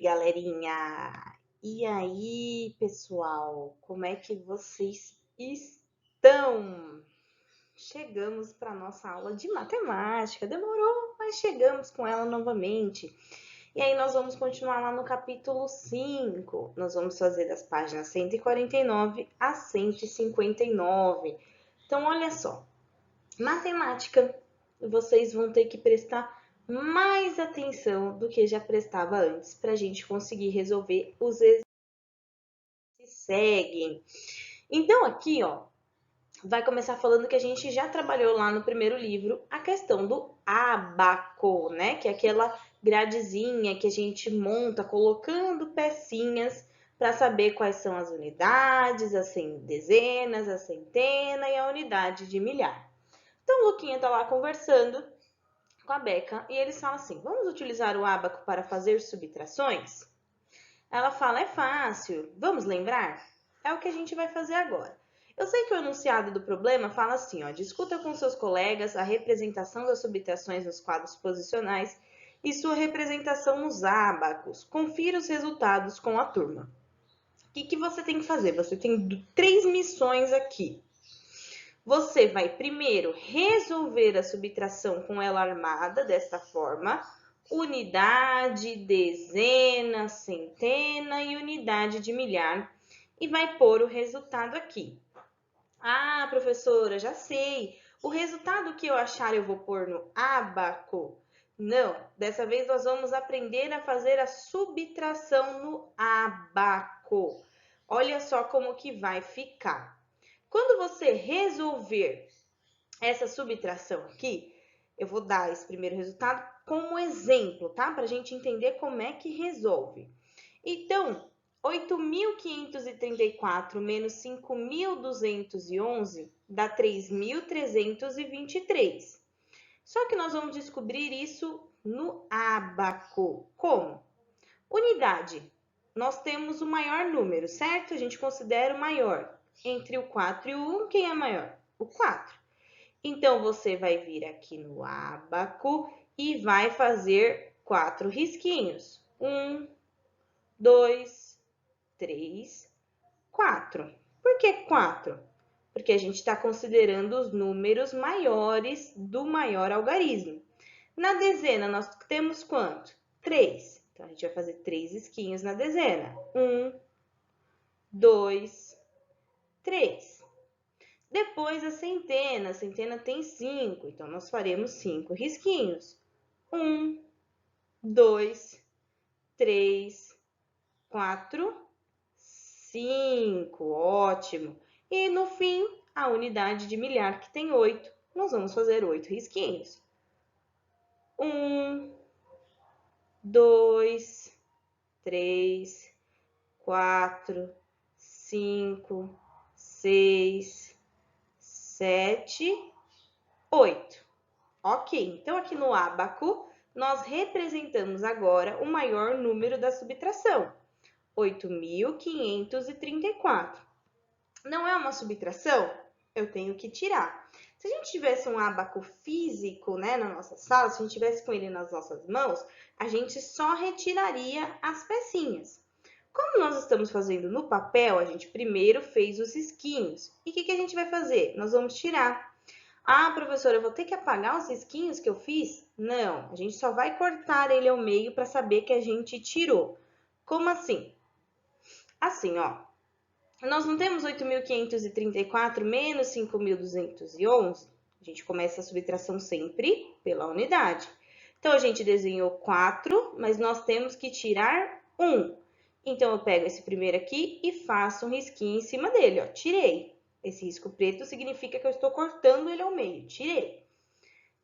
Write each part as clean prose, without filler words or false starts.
galerinha! E aí, pessoal, como é que vocês estão? Chegamos para nossa aula de matemática. Demorou, mas chegamos com ela novamente. E aí nós vamos continuar lá no capítulo 5. Nós vamos fazer das páginas 149 a 159. Então, olha só. Matemática, vocês vão ter que prestar mais atenção do que já prestava antes, para a gente conseguir resolver os exercícios que seguem. Então, aqui, ó, vai começar falando que a gente já trabalhou lá no primeiro livro a questão do ábaco, né? Que é aquela gradezinha que a gente monta colocando pecinhas para saber quais são as unidades, as dezenas, a centena e a unidade de milhar. Então, o Luquinha tá lá conversando com a Beca e eles falam assim: vamos utilizar o ábaco para fazer subtrações? Ela fala: é fácil, vamos lembrar? É o que a gente vai fazer agora. Eu sei que o enunciado do problema fala assim, ó: discuta com seus colegas a representação das subtrações nos quadros posicionais e sua representação nos ábacos. Confira os resultados com a turma. O que você tem que fazer? Você tem 3 missões aqui. Você vai primeiro resolver a subtração com ela armada desta forma: unidade, dezena, centena e unidade de milhar, e vai pôr o resultado aqui. Ah, professora, já sei. O resultado que eu achar eu vou pôr no ábaco? Não, dessa vez nós vamos aprender a fazer a subtração no ábaco. Olha só como que vai ficar. Quando você resolver essa subtração aqui, eu vou dar esse primeiro resultado como exemplo, tá? Para a gente entender como é que resolve. Então, 8.534 menos 5.211 dá 3.323. Só que nós vamos descobrir isso no ábaco. Como? Unidade. Nós temos o maior número, certo? A gente considera o maior. Entre o 4 e o 1, quem é maior? O 4. Então, você vai vir aqui no ábaco e vai fazer 4 risquinhos. 1, 2, 3, 4. Por que 4? Porque a gente está considerando os números maiores do maior algarismo. Na dezena, nós temos quanto? 3. Então, a gente vai fazer 3 risquinhos na dezena. 1, 2, 3. Depois a centena tem 5, então nós faremos 5 risquinhos. 1, 2, 3, 4, 5, ótimo. E no fim, a unidade de milhar, que tem 8, nós vamos fazer 8 risquinhos. 1, 2, 3, 4, 5, 6, 7, 8. Ok, então aqui no ábaco, nós representamos agora o maior número da subtração, 8.534. Não é uma subtração? Eu tenho que tirar. Se a gente tivesse um ábaco físico, né, na nossa sala, se a gente tivesse com ele nas nossas mãos, a gente só retiraria as pecinhas. Como nós estamos fazendo no papel, a gente primeiro fez os risquinhos. E o que a gente vai fazer? Nós vamos tirar. Ah, professora, eu vou ter que apagar os risquinhos que eu fiz? Não, a gente só vai cortar ele ao meio para saber que a gente tirou. Como assim? Assim, ó. Nós não temos 8.534 menos 5.211? A gente começa a subtração sempre pela unidade. Então, a gente desenhou 4, mas nós temos que tirar 1. Então, eu pego esse primeiro aqui e faço um risquinho em cima dele, ó. Tirei. Esse risco preto significa que eu estou cortando ele ao meio. Tirei.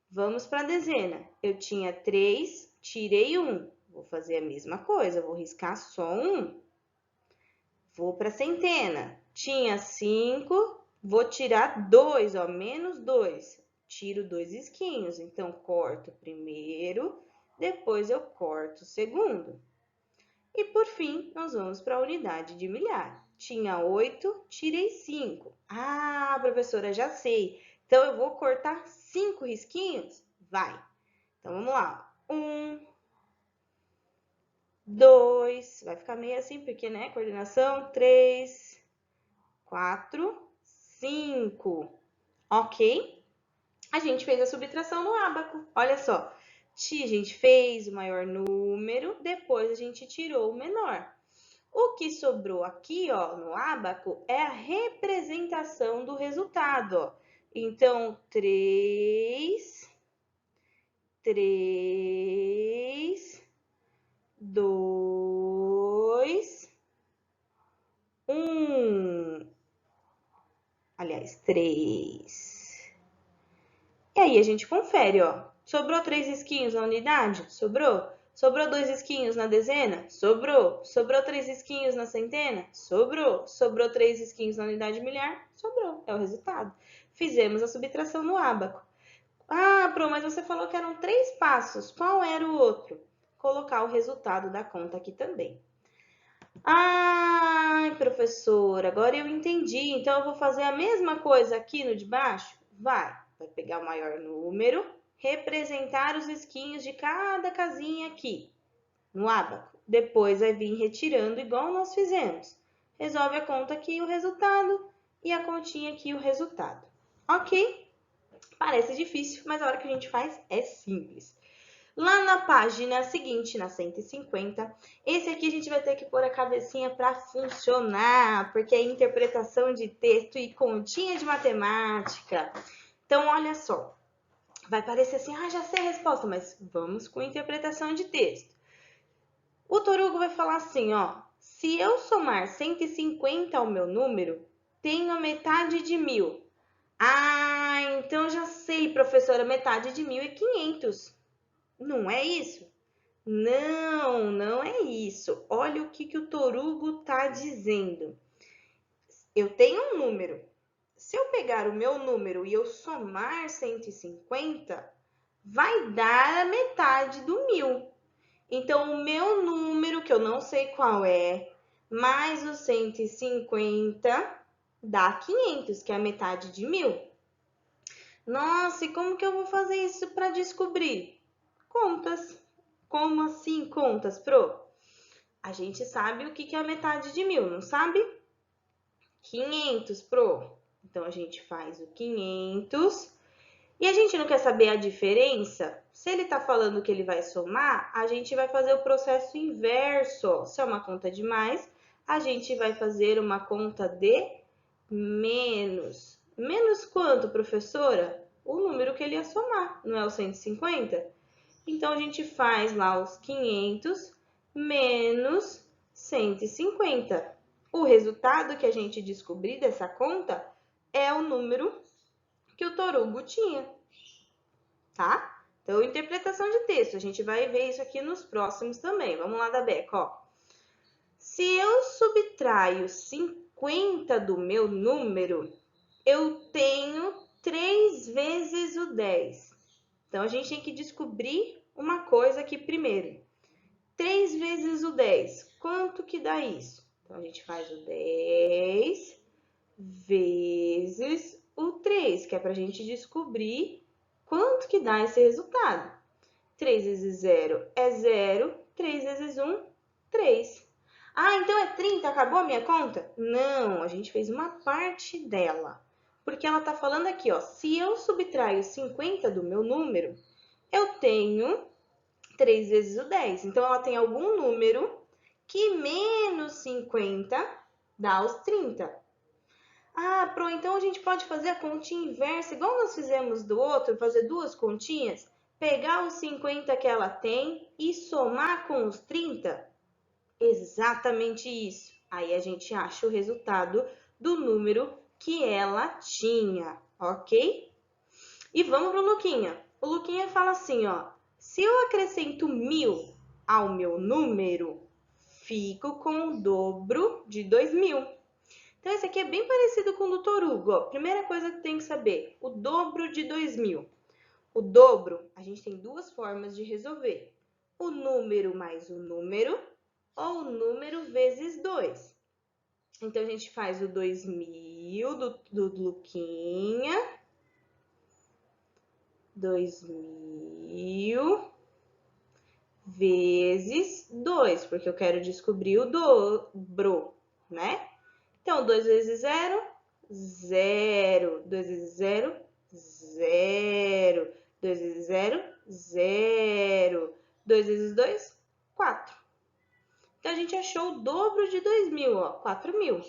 Vamos para a dezena. Eu tinha 3, tirei 1. Vou fazer a mesma coisa, vou riscar só 1. Vou para a centena. Tinha 5, vou tirar 2, ó, menos 2. Tiro 2 risquinhos, então corto o primeiro, depois eu corto o segundo. E por fim, nós vamos para a unidade de milhar. Tinha 8, tirei 5. Ah, professora, já sei. Então, eu vou cortar 5 risquinhos? Vai. Então, vamos lá. 1, 2, 2, vai ficar meio assim, porque, né, coordenação, 3, 4, 5, ok? A gente fez a subtração no ábaco, olha só. A gente fez o maior número, depois a gente tirou o menor. O que sobrou aqui, ó, no ábaco, é a representação do resultado, ó. Então, 3, 2, 1. Aliás, 3. E aí a gente confere, ó. Sobrou 3 risquinhos na unidade? Sobrou. Sobrou 2 risquinhos na dezena? Sobrou. Sobrou 3 risquinhos na centena? Sobrou. Sobrou 3 risquinhos na unidade milhar? Sobrou. É o resultado. Fizemos a subtração no ábaco. Ah, Pro, mas você falou que eram 3 passos. Qual era o outro? Colocar o resultado da conta aqui também. Ai, professora, agora eu entendi. Então, eu vou fazer a mesma coisa aqui no de baixo? Vai pegar o maior número, representar os risquinhos de cada casinha aqui, no ábaco. Depois vai vir retirando igual nós fizemos. Resolve a conta aqui o resultado e a continha aqui o resultado. Ok? Parece difícil, mas a hora que a gente faz é simples. Lá na página seguinte, na 150, esse aqui a gente vai ter que pôr a cabecinha para funcionar, porque é interpretação de texto e continha de matemática. Então, olha só, vai parecer assim, já sei a resposta, mas vamos com interpretação de texto. O Torugo vai falar assim, ó, se eu somar 150 ao meu número, tenho a metade de 1000. Ah, então já sei, professora, metade de 1000 é 500. Não é isso? Não, não é isso. Olha o que o Torugo está dizendo. Eu tenho um número. Se eu pegar o meu número e eu somar 150, vai dar a metade do 1000. Então, o meu número, que eu não sei qual é, mais o 150, dá 500, que é a metade de 1000. Nossa, e como que eu vou fazer isso para descobrir? Contas. Como assim contas, Pro? A gente sabe o que é a metade de 1000, não sabe? 500, Pro. Então, a gente faz o 500. E a gente não quer saber a diferença? Se ele está falando que ele vai somar, a gente vai fazer o processo inverso. Se é uma conta de mais, a gente vai fazer uma conta de menos. Menos quanto, professora? O número que ele ia somar, não é o 150? Então, a gente faz lá os 500 menos 150. O resultado que a gente descobrir dessa conta é o número que o Torugo tinha, tá? Então, interpretação de texto. A gente vai ver isso aqui nos próximos também. Vamos lá da Beca, ó. Se eu subtraio 50 do meu número, eu tenho 3 vezes o 10. Então, a gente tem que descobrir uma coisa aqui primeiro. 3 vezes o 10, quanto que dá isso? Então, a gente faz o 10 vezes o 3, que é para a gente descobrir quanto que dá esse resultado. 3 vezes 0 é 0, 3 vezes 1, 3. Ah, então é 30, acabou a minha conta? Não, a gente fez uma parte dela. Porque ela está falando aqui, ó, se eu subtraio 50 do meu número, eu tenho 3 vezes o 10. Então, ela tem algum número que menos 50 dá os 30. Ah, Pro, então a gente pode fazer a continha inversa, igual nós fizemos do outro, fazer duas continhas, pegar os 50 que ela tem e somar com os 30? Exatamente isso. Aí a gente acha o resultado do número que ela tinha, ok? E vamos pro Luquinha. O Luquinha fala assim, ó. Se eu acrescento 1000 ao meu número, fico com o dobro de 2000. Então, esse aqui é bem parecido com o do Torugo. Ó. Primeira coisa que tem que saber, o dobro de 2000. O dobro, a gente tem duas formas de resolver. O número mais o número ou o número vezes 2. Então, a gente faz o 2000 do Luquinha. 2000 vezes 2, porque eu quero descobrir o dobro, né? Então, 2 vezes 0, 0. 2 vezes 0, 0. 2 vezes 0, 0. 2 vezes 2, 4. Então, a gente achou o dobro de 2.000, ó, 4.000.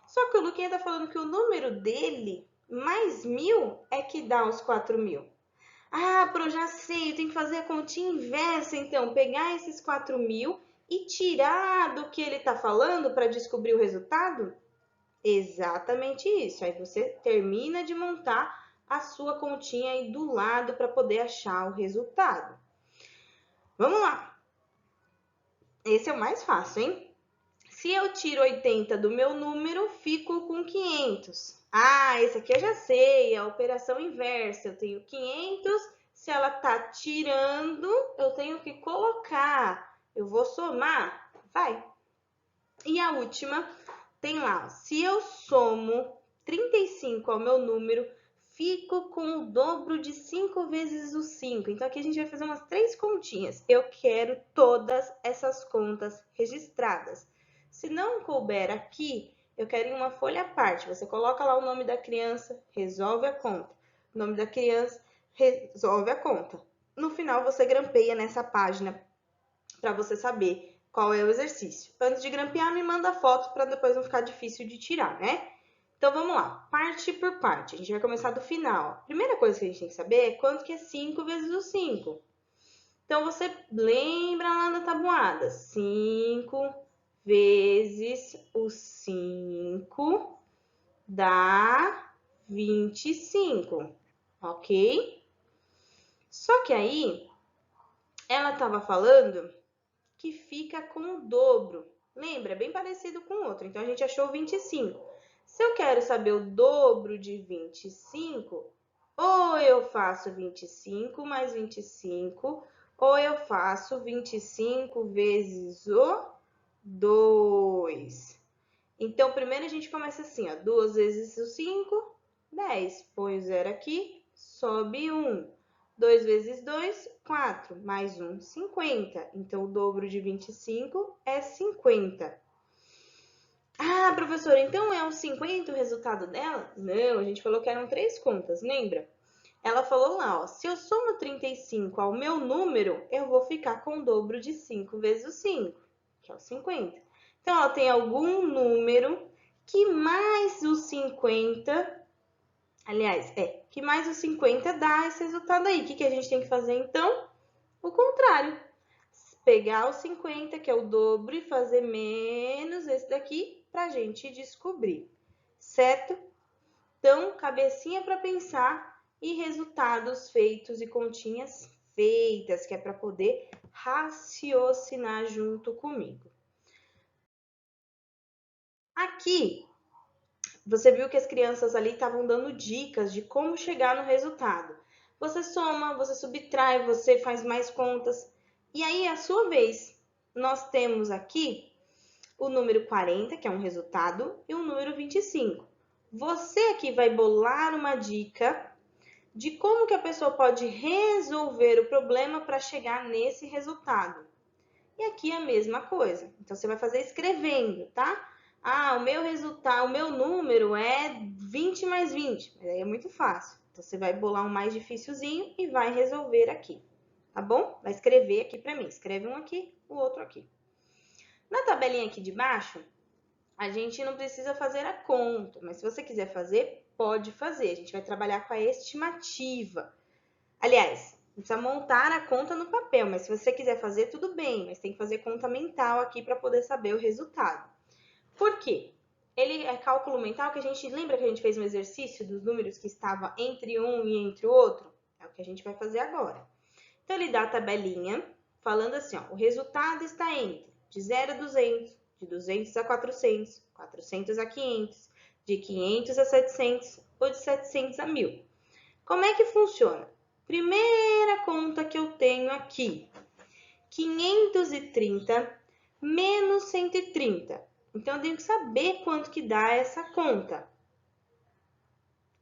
Só que o Luquinha tá falando que o número dele mais 1.000 é que dá os 4.000. Ah, Pro, já sei, eu tenho que fazer a continha inversa, então, pegar esses 4.000 e tirar do que ele está falando para descobrir o resultado? Exatamente isso. Aí você termina de montar a sua continha aí do lado para poder achar o resultado. Vamos lá. Esse é o mais fácil, hein? Se eu tiro 80 do meu número, fico com 500. Ah, esse aqui eu já sei, a operação inversa. Eu tenho 500, se ela tá tirando, eu tenho que colocar. Eu vou somar? Vai. E a última tem lá, se eu somo 35 ao meu número, fico com o dobro de 5 vezes o 5. Então, aqui a gente vai fazer umas 3 continhas. Eu quero todas essas contas registradas. Se não couber aqui, eu quero em uma folha à parte. Você coloca lá o nome da criança, resolve a conta. O nome da criança, resolve a conta. No final, você grampeia nessa página para você saber qual é o exercício. Antes de grampear, me manda a foto para depois não ficar difícil de tirar, né? Então, vamos lá, parte por parte. A gente vai começar do final. A primeira coisa que a gente tem que saber é quanto que é 5 vezes o 5. Então, você lembra lá na tabuada. 5 vezes o 5 dá 25, ok? Só que aí, ela estava falando que fica com o dobro. Lembra? É bem parecido com o outro. Então, a gente achou 25. Se eu quero saber o dobro de 25, ou eu faço 25 mais 25, ou eu faço 25 vezes o 2. Então, primeiro a gente começa assim, ó. 2 vezes o 5, 10. Põe o zero aqui, sobe 1. 2 vezes 2, 4. Mais 1, 50. Então, o dobro de 25 é 50. Ah, professora, então é um 50 o resultado dela? Não, a gente falou que eram 3 contas, lembra? Ela falou lá, ó, se eu somo 35 ao meu número, eu vou ficar com o dobro de 5 vezes o 5, que é o 50. Então, ela tem algum número que mais o 50, aliás, que mais o 50 dá esse resultado aí. O que a gente tem que fazer, então? O contrário. Pegar o 50, que é o dobro, e fazer menos esse daqui para a gente descobrir, certo? Então, cabecinha para pensar e resultados feitos e continhas feitas, que é para poder raciocinar junto comigo. Aqui, você viu que as crianças ali estavam dando dicas de como chegar no resultado. Você soma, você subtrai, você faz mais contas. E aí, a sua vez, nós temos aqui o número 40, que é um resultado, e o número 25. Você aqui vai bolar uma dica de como que a pessoa pode resolver o problema para chegar nesse resultado. E aqui é a mesma coisa. Então, você vai fazer escrevendo, tá? Ah, o meu resultado, o meu número é 20 mais 20. Aí é muito fácil. Então, você vai bolar um mais dificilzinho e vai resolver aqui, tá bom? Vai escrever aqui para mim. Escreve um aqui, o outro aqui. Na tabelinha aqui de baixo, a gente não precisa fazer a conta, mas se você quiser fazer, pode fazer. A gente vai trabalhar com a estimativa. Aliás, não precisa montar a conta no papel, mas se você quiser fazer, tudo bem, mas tem que fazer conta mental aqui para poder saber o resultado. Por quê? Ele é cálculo mental que a gente lembra que a gente fez um exercício dos números que estava entre um e entre o outro? É o que a gente vai fazer agora. Então, ele dá a tabelinha falando assim, ó, o resultado está entre de 0 a 200, de 200 a 400, 400 a 500, de 500 a 700 ou de 700 a 1000. Como é que funciona? Primeira conta que eu tenho aqui, 530 menos 130. Então, eu tenho que saber quanto que dá essa conta.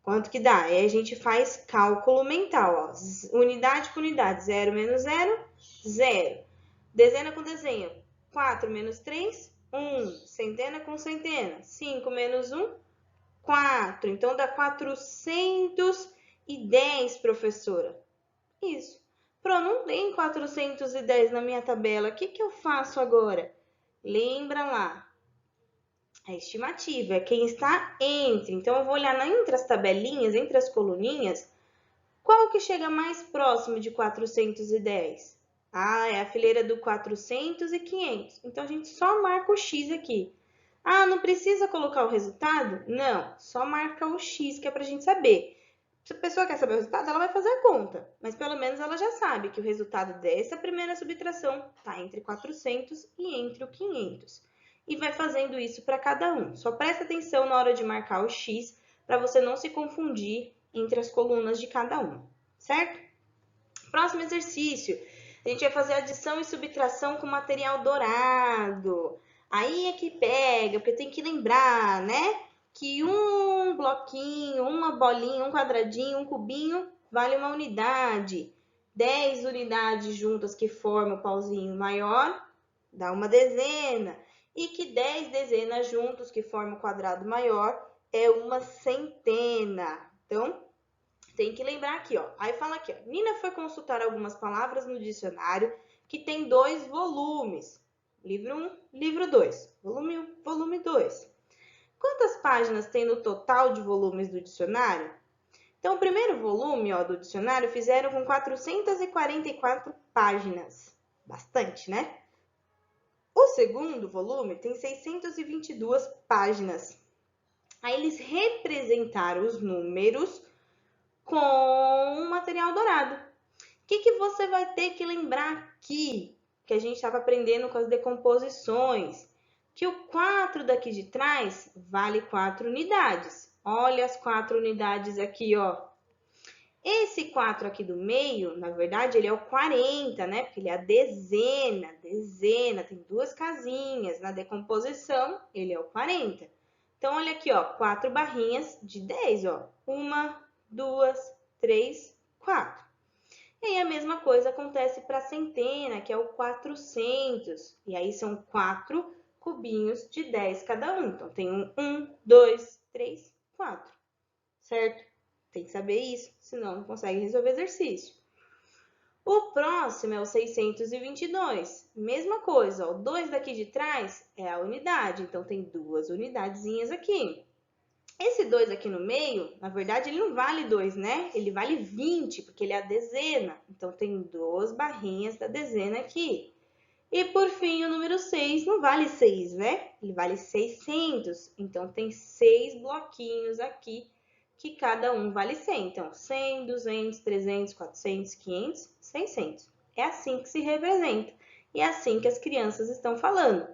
Quanto que dá? Aí a gente faz cálculo mental, ó. Unidade por unidade, 0 menos 0, 0. Dezena com desenho. 4 menos 3, 1. Centena com centena. 5 menos 1, 4. Então, dá 410, professora. Isso. Pro, não tem 410 na minha tabela. O que eu faço agora? Lembra lá. A estimativa é quem está entre. Então, eu vou olhar entre as tabelinhas, entre as coluninhas, qual que chega mais próximo de 410? Ah, é a fileira do 400 e 500. Então, a gente só marca o X aqui. Ah, não precisa colocar o resultado? Não, só marca o X, que é para a gente saber. Se a pessoa quer saber o resultado, ela vai fazer a conta. Mas pelo menos ela já sabe que o resultado dessa primeira subtração está entre 400 e entre o 500. E vai fazendo isso para cada um. Só presta atenção na hora de marcar o X, para você não se confundir entre as colunas de cada um, certo? Próximo exercício, a gente vai fazer adição e subtração com material dourado. Aí é que pega, porque tem que lembrar, né? Que um bloquinho, uma bolinha, um quadradinho, um cubinho vale uma unidade. 10 unidades juntas que formam o pauzinho maior dá uma dezena. E que 10 dezenas juntos que formam o quadrado maior é uma centena. Então, tem que lembrar aqui, ó. Aí fala aqui, ó. Nina foi consultar algumas palavras no dicionário que tem 2 volumes. Livro 1, livro 2. Volume 1, volume 2. Quantas páginas tem no total de volumes do dicionário? Então, o primeiro volume, ó, do dicionário fizeram com 444 páginas. Bastante, né? O segundo volume tem 622 páginas. Aí eles representaram os números com material dourado. O que você vai ter que lembrar aqui, que a gente estava aprendendo com as decomposições? Que o 4 daqui de trás vale 4 unidades. Olha as 4 unidades aqui, ó. Esse 4 aqui do meio, na verdade, ele é o 40, né? Porque ele é a dezena, tem 2 casinhas. Na decomposição, ele é o 40. Então, olha aqui, ó, 4 barrinhas de 10, ó. 1, 2, 3, 4. E aí a mesma coisa acontece para a centena, que é o 400. E aí são 4 cubinhos de 10 cada um. Então, tem 1, 2, 3, 4. Certo? Tem que saber isso, senão não consegue resolver exercício. O próximo é o 622. Mesma coisa, ó, o 2 daqui de trás é a unidade. Então, tem 2 unidadezinhas aqui. Esse 2 aqui no meio, na verdade, ele não vale 2, né? Ele vale 20, porque ele é a dezena. Então, tem 2 barrinhas da dezena aqui. E, por fim, o número 6 não vale 6, né? Ele vale 600. Então, tem 6 bloquinhos aqui, que cada um vale 100. Então, 100, 200, 300, 400, 500, 600. É assim que se representa. E é assim que as crianças estão falando.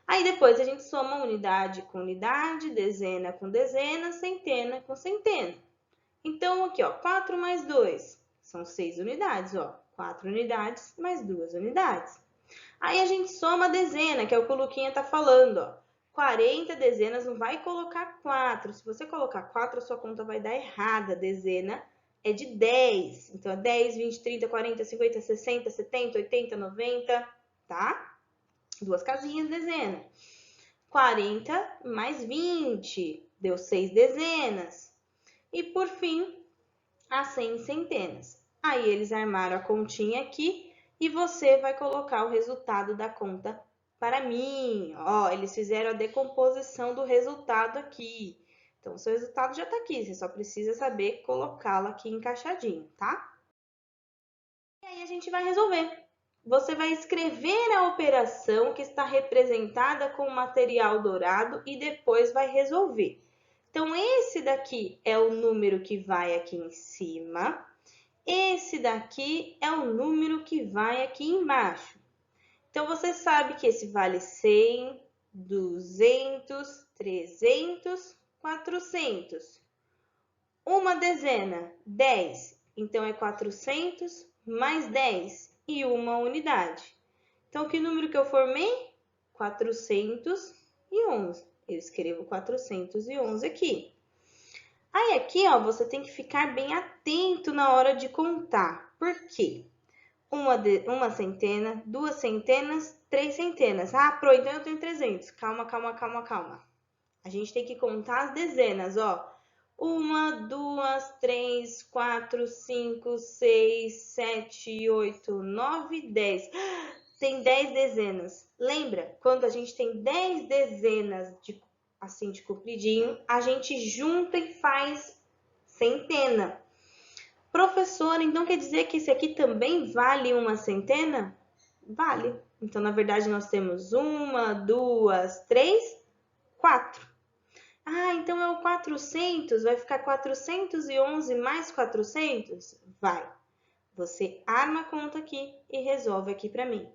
Aí depois a gente soma unidade com unidade, dezena com dezena, centena com centena. Então, aqui, ó, 4 mais 2 são 6 unidades, ó. 4 unidades mais 2 unidades. Aí a gente soma a dezena, que é o que o Luquinha tá falando, ó. 40 dezenas não vai colocar 4. Se você colocar 4, a sua conta vai dar errada. A dezena é de 10. Então, é 10, 20, 30, 40, 50, 60, 70, 80, 90, tá? 2 casinhas, dezena. 40 mais 20, deu 6 dezenas. E, por fim, as 100 centenas. Aí, eles armaram a continha aqui e você vai colocar o resultado da conta para mim. Ó, eles fizeram a decomposição do resultado aqui. Então, o seu resultado já está aqui, você só precisa saber colocá-lo aqui encaixadinho, tá? E aí, a gente vai resolver. Você vai escrever a operação que está representada com o material dourado e depois vai resolver. Então, esse daqui é o número que vai aqui em cima. Esse daqui é o número que vai aqui embaixo. Então, você sabe que esse vale 100, 200, 300, 400. Uma dezena, 10. Então, é 400 mais 10 e uma unidade. Então, que número que eu formei? 411. Eu escrevo 411 aqui. Aí, aqui, ó, você tem que ficar bem atento na hora de contar. Por quê? uma centena, 2 centenas, 3 centenas. Ah, Pro, então eu tenho 300. Calma, calma, calma, calma. A gente tem que contar as dezenas, ó. 1, 2, 3, 4, 5, 6, 7, 8, 9, 10. Tem 10 dezenas. Lembra? Quando a gente tem 10 dezenas assim de compridinho, a gente junta e faz centena. Professora, então quer dizer que esse aqui também vale uma centena? Vale. Então, na verdade, nós temos 1, 2, 3, 4. Ah, então é o 400, vai ficar 411 mais 400? Vai. Você arma a conta aqui e resolve aqui para mim.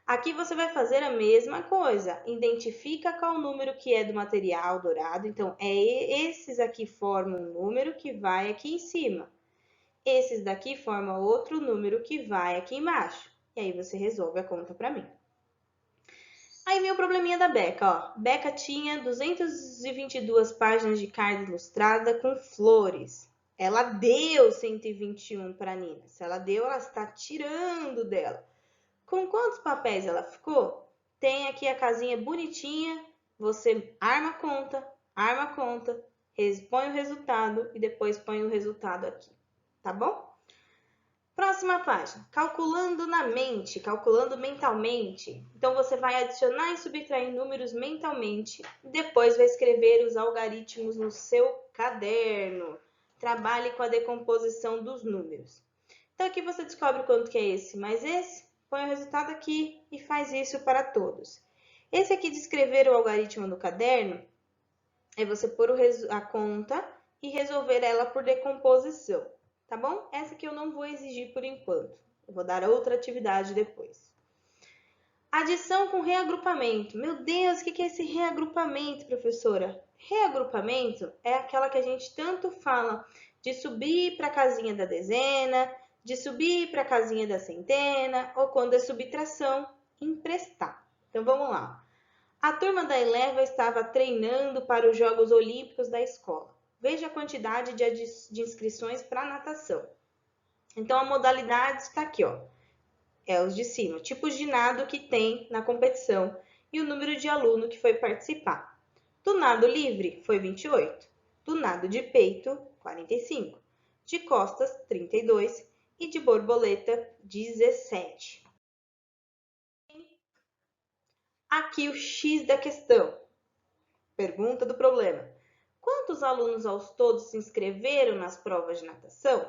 Aqui você vai fazer a mesma coisa. Identifica qual número que é do material dourado. Então, esses aqui formam um número que vai aqui em cima. Esses daqui formam outro número que vai aqui embaixo. E aí você resolve a conta para mim. Aí vem o probleminha da Beca, ó. Beca tinha 222 páginas de carta ilustrada com flores. Ela deu 121 para a Nina. Se ela deu, ela está tirando dela. Com quantos papéis ela ficou? Tem aqui a casinha bonitinha. Você arma a conta, põe o resultado e depois põe o resultado aqui. Tá bom? Próxima página, calculando na mente, calculando mentalmente. Então, você vai adicionar e subtrair números mentalmente. Depois vai escrever os algarismos no seu caderno. Trabalhe com a decomposição dos números. Então, aqui você descobre quanto que é esse mais esse. Põe o resultado aqui e faz isso para todos. Esse aqui de escrever o algarismo no caderno é você pôr a conta e resolver ela por decomposição. Tá bom? Essa aqui eu não vou exigir por enquanto. Eu vou dar outra atividade depois. Adição com reagrupamento. Meu Deus, o que é esse reagrupamento, professora? Reagrupamento é aquela que a gente tanto fala de subir para a casinha da dezena, de subir para a casinha da centena, ou quando é subtração, emprestar. Então, vamos lá. A turma da Eleva estava treinando para os Jogos Olímpicos da escola. Veja a quantidade de inscrições para natação. Então, a modalidade está aqui, ó. É os de cima, tipos de nado que tem na competição e o número de aluno que foi participar. Do nado livre foi 28, do nado de peito 45, de costas 32 e de borboleta 17. Aqui o X da questão. Pergunta do problema. Quantos alunos aos todos se inscreveram nas provas de natação?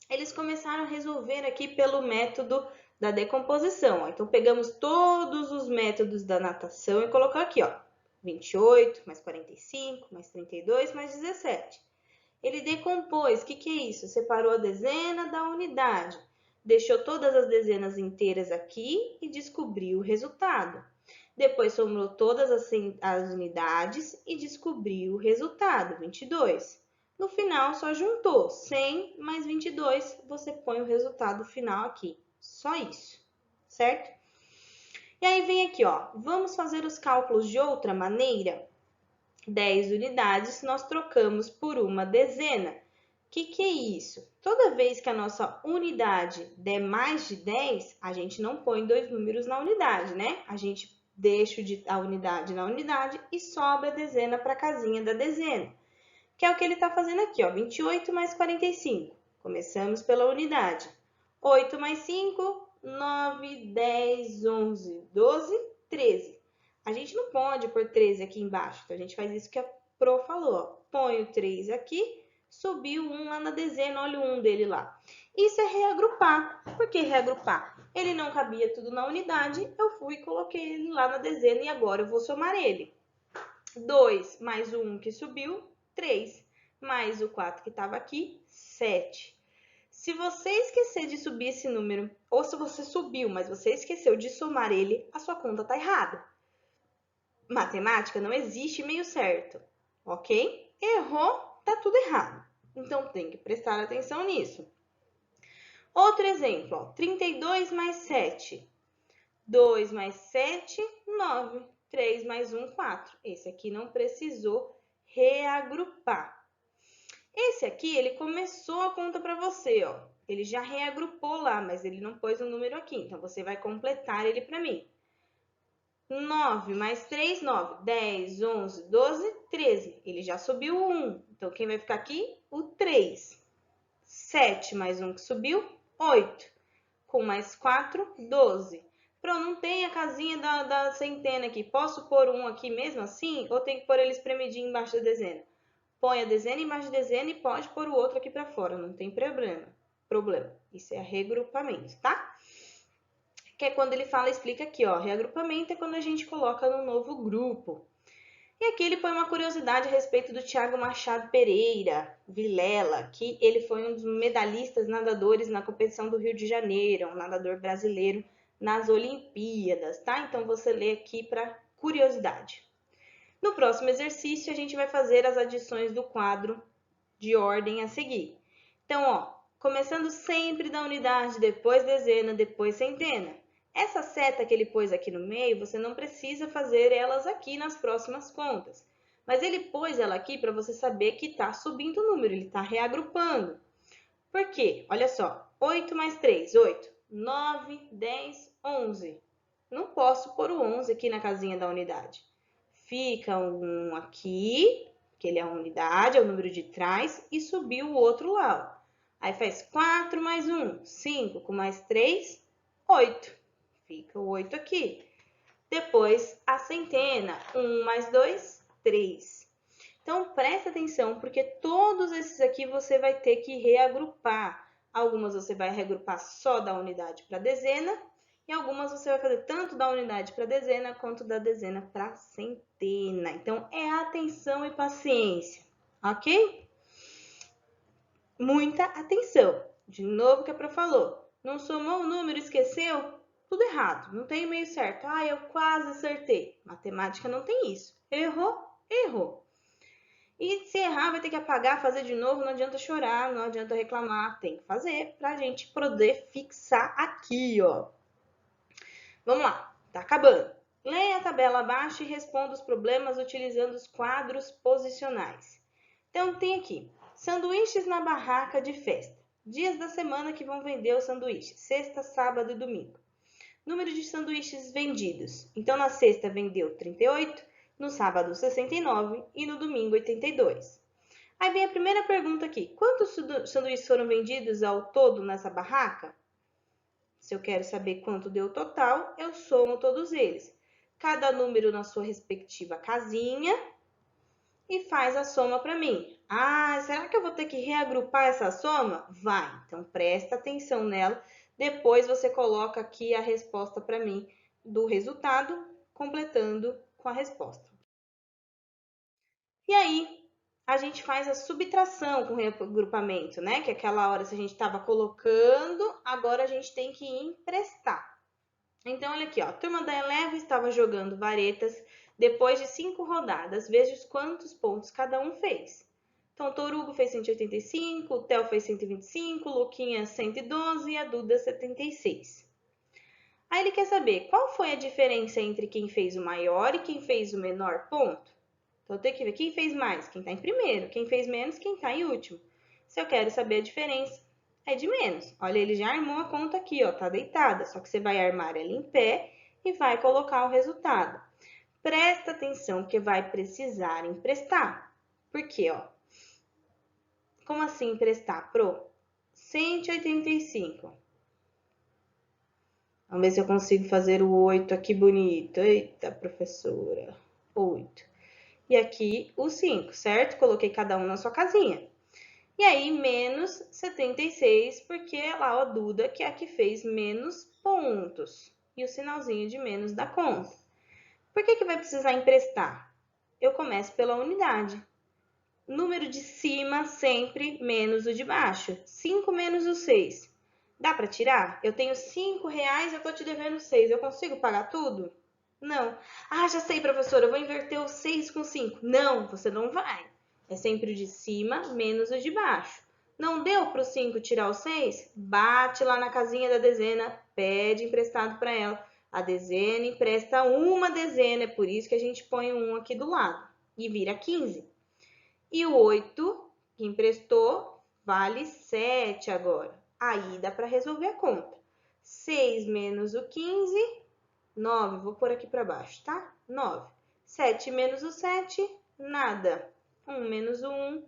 Eles começaram a resolver aqui pelo método da decomposição. Então, pegamos todos os métodos da natação e colocou aqui, ó. 28, mais 45, mais 32, mais 17. Ele decompôs. O que é isso? Separou a dezena da unidade. Deixou todas as dezenas inteiras aqui e descobriu o resultado. Depois somou todas as unidades e descobriu o resultado, 22. No final, só juntou 100 mais 22, você põe o resultado final aqui. Só isso, certo? E aí vem aqui, ó, vamos fazer os cálculos de outra maneira? 10 unidades nós trocamos por uma dezena. O que é isso? Toda vez que a nossa unidade der mais de 10, a gente não põe dois números na unidade, né? A gente deixa a unidade na unidade e sobe a dezena para a casinha da dezena. Que é o que ele está fazendo aqui, ó, 28 mais 45. Começamos pela unidade. 8 mais 5, 9, 10, 11, 12, 13. A gente não pode pôr 13 aqui embaixo, então a gente faz isso que a Pro falou, ó. Põe o 3 aqui, subiu um lá na dezena, olha o 1 dele lá. Isso é reagrupar. Por que reagrupar? Ele não cabia tudo na unidade, eu fui e coloquei ele lá na dezena e agora eu vou somar ele. 2 mais o 1 que subiu, 3, mais o 4 que estava aqui, 7. Se você esquecer de subir esse número, ou se você subiu, mas você esqueceu de somar ele, a sua conta está errada. Matemática não existe meio certo, ok? Errou, tá tudo errado. Então, tem que prestar atenção nisso. Outro exemplo, ó, 32 mais 7. 2 mais 7, 9. 3 mais 1, 4. Esse aqui não precisou reagrupar. Esse aqui, ele começou a conta para você, ó. Ele já reagrupou lá, mas ele não pôs um número aqui. Então, você vai completar ele para mim. 9 mais 3, 9. 10, 11, 12, 13. Ele já subiu o 1. Então, quem vai ficar aqui? O 3. 7 mais 1 que subiu, 8. Com mais 4, 12. Pronto, não tem a casinha da centena aqui. Posso pôr um aqui mesmo assim? Ou tem que pôr ele espremidinho embaixo da dezena? Põe a dezena embaixo da dezena e pode pôr o outro aqui para fora. Não tem problema. Isso é regrupamento, tá? Que é quando ele fala, explica aqui, ó. Reagrupamento é quando a gente coloca no novo grupo. E aqui ele põe uma curiosidade a respeito do Thiago Machado Pereira Vilela, que ele foi um dos medalhistas nadadores na competição do Rio de Janeiro, um nadador brasileiro nas Olimpíadas, tá? Então você lê aqui para curiosidade. No próximo exercício a gente vai fazer as adições do quadro de ordem a seguir. Então, ó, começando sempre da unidade, depois dezena, depois centena. Essa seta que ele pôs aqui no meio, você não precisa fazer elas aqui nas próximas contas. Mas ele pôs ela aqui para você saber que está subindo o número, ele está reagrupando. Por quê? Olha só, 8 mais 3, 8. 9, 10, 11. Não posso pôr o 11 aqui na casinha da unidade. Fica um aqui, que ele é a unidade, é o número de trás, e subiu o outro lá. Ó. Aí faz 4 mais 1, 5, com mais 3, 8. Fica o 8 aqui. Depois, a centena. 1 mais 2, 3. Então, presta atenção, porque todos esses aqui você vai ter que reagrupar. Algumas você vai reagrupar só da unidade para dezena, e algumas você vai fazer tanto da unidade para dezena, quanto da dezena para centena. Então, é atenção e paciência, ok? Muita atenção. De novo o que a Pro falou. Não somou o número, esqueceu? Tudo errado, não tem meio certo. Ah, eu quase acertei. Matemática não tem isso. Errou, errou. E se errar, vai ter que apagar, fazer de novo, não adianta chorar, não adianta reclamar. Tem que fazer pra gente poder fixar aqui, ó. Vamos lá, tá acabando. Leia a tabela abaixo e responda os problemas utilizando os quadros posicionais. Então, tem aqui, sanduíches na barraca de festa. Dias da semana que vão vender os sanduíches, sexta, sábado e domingo. Número de sanduíches vendidos. Então, na sexta vendeu 38, no sábado 69 e no domingo 82. Aí vem a primeira pergunta aqui. Quantos sanduíches foram vendidos ao todo nessa barraca? Se eu quero saber quanto deu o total, eu somo todos eles. Cada número na sua respectiva casinha e faz a soma para mim. Ah, será que eu vou ter que reagrupar essa soma? Vai, então presta atenção nela. Depois você coloca aqui a resposta para mim do resultado, completando com a resposta. E aí, a gente faz a subtração com o reagrupamento, né? Que aquela hora, se a gente estava colocando, agora a gente tem que emprestar. Então, olha aqui, ó. A turma da Eleva estava jogando varetas depois de 5 rodadas. Veja quantos pontos cada um fez. Então, o Torugo fez 185, o Theo fez 125, o Luquinha 112 e a Duda 76. Aí ele quer saber qual foi a diferença entre quem fez o maior e quem fez o menor ponto. Então, eu tenho que ver quem fez mais, quem está em primeiro, quem fez menos, quem está em último. Se eu quero saber a diferença, é de menos. Olha, ele já armou a conta aqui, ó, tá deitada. Só que você vai armar ela em pé e vai colocar o resultado. Presta atenção que vai precisar emprestar. Por quê, ó? Como assim emprestar, Pro? 185. Vamos ver se eu consigo fazer o 8 aqui bonito. Eita, professora. 8. E aqui o 5, certo? Coloquei cada um na sua casinha. E aí, menos 76, porque é lá a Duda, que é a que fez menos pontos. E o sinalzinho de menos da conta. Por que vai precisar emprestar? Eu começo pela unidade. Número de cima sempre menos o de baixo. 5 menos o 6. Dá para tirar? Eu tenho 5 reais, eu tô te devendo 6. Eu consigo pagar tudo? Não. Ah, já sei, professora, eu vou inverter o 6 com 5. Não, você não vai. É sempre o de cima menos o de baixo. Não deu para o 5 tirar o 6? Bate lá na casinha da dezena, pede emprestado para ela. A dezena empresta uma dezena, é por isso que a gente põe um aqui do lado. E vira 15. E o 8 que emprestou vale 7 agora. Aí dá para resolver a conta. 6 menos o 15, 9. Vou pôr aqui para baixo, tá? 9. 7 menos o 7, nada. 1 menos o 1,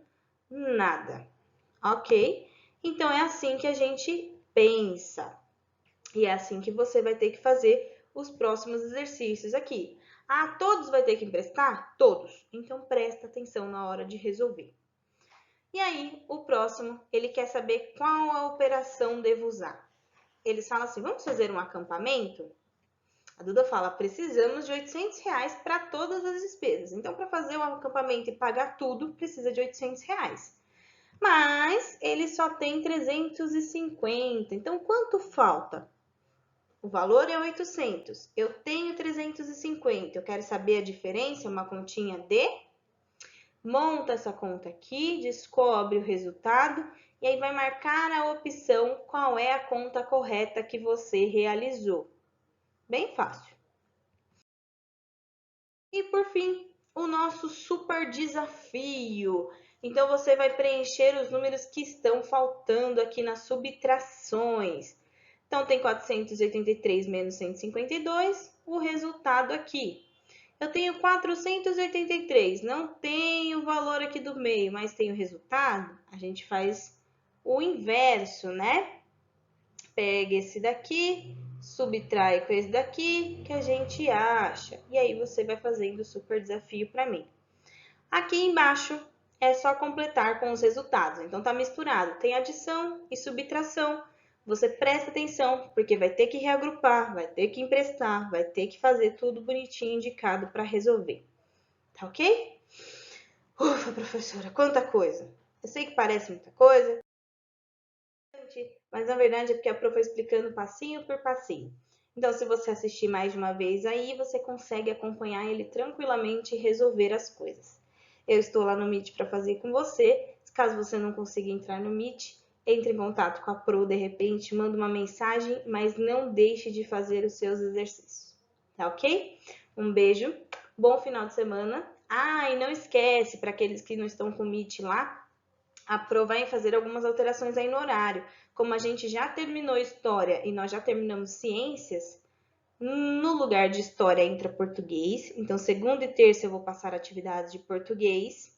nada. Ok? Então, é assim que a gente pensa. E é assim que você vai ter que fazer os próximos exercícios aqui. Ah, todos vai ter que emprestar? Todos. Então, presta atenção na hora de resolver. E aí, o próximo, ele quer saber qual a operação devo usar. Eles falam assim, vamos fazer um acampamento? A Duda fala, precisamos de R$800 para todas as despesas. Então, para fazer um acampamento e pagar tudo, precisa de R$800. Mas ele só tem 350. Então, quanto falta? O valor é 800. Eu tenho 350. Eu quero saber a diferença, uma continha de... Monta essa conta aqui, descobre o resultado e aí vai marcar a opção qual é a conta correta que você realizou. Bem fácil. E por fim, o nosso super desafio. Então você vai preencher os números que estão faltando aqui nas subtrações. Então tem 483 menos 152, o resultado aqui. Eu tenho 483, não tem o valor aqui do meio, mas tem o resultado. A gente faz o inverso, né? Pega esse daqui, subtrai com esse daqui, que a gente acha. E aí você vai fazendo o super desafio para mim. Aqui embaixo é só completar com os resultados. Então tá misturado, tem adição e subtração. Você presta atenção, porque vai ter que reagrupar, vai ter que emprestar, vai ter que fazer tudo bonitinho indicado para resolver. Tá ok? Ufa, professora, quanta coisa! Eu sei que parece muita coisa, mas na verdade é porque a prof foi explicando passinho por passinho. Então, se você assistir mais de uma vez aí, você consegue acompanhar ele tranquilamente e resolver as coisas. Eu estou lá no Meet para fazer com você. Caso você não consiga entrar no Meet, entre em contato com a Pro de repente, manda uma mensagem, mas não deixe de fazer os seus exercícios. Tá ok? Um beijo, bom final de semana. Ah, e não esquece, para aqueles que não estão com o Meet lá, a Pro vai fazer algumas alterações aí no horário. Como a gente já terminou história e nós já terminamos ciências, no lugar de história entra português. Então, segunda e terça eu vou passar atividades de português.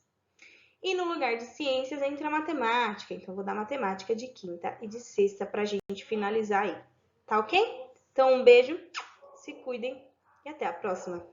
E no lugar de ciências entra matemática. Então, eu vou dar matemática de quinta e de sexta para a gente finalizar aí. Tá ok? Então, um beijo, se cuidem e até a próxima.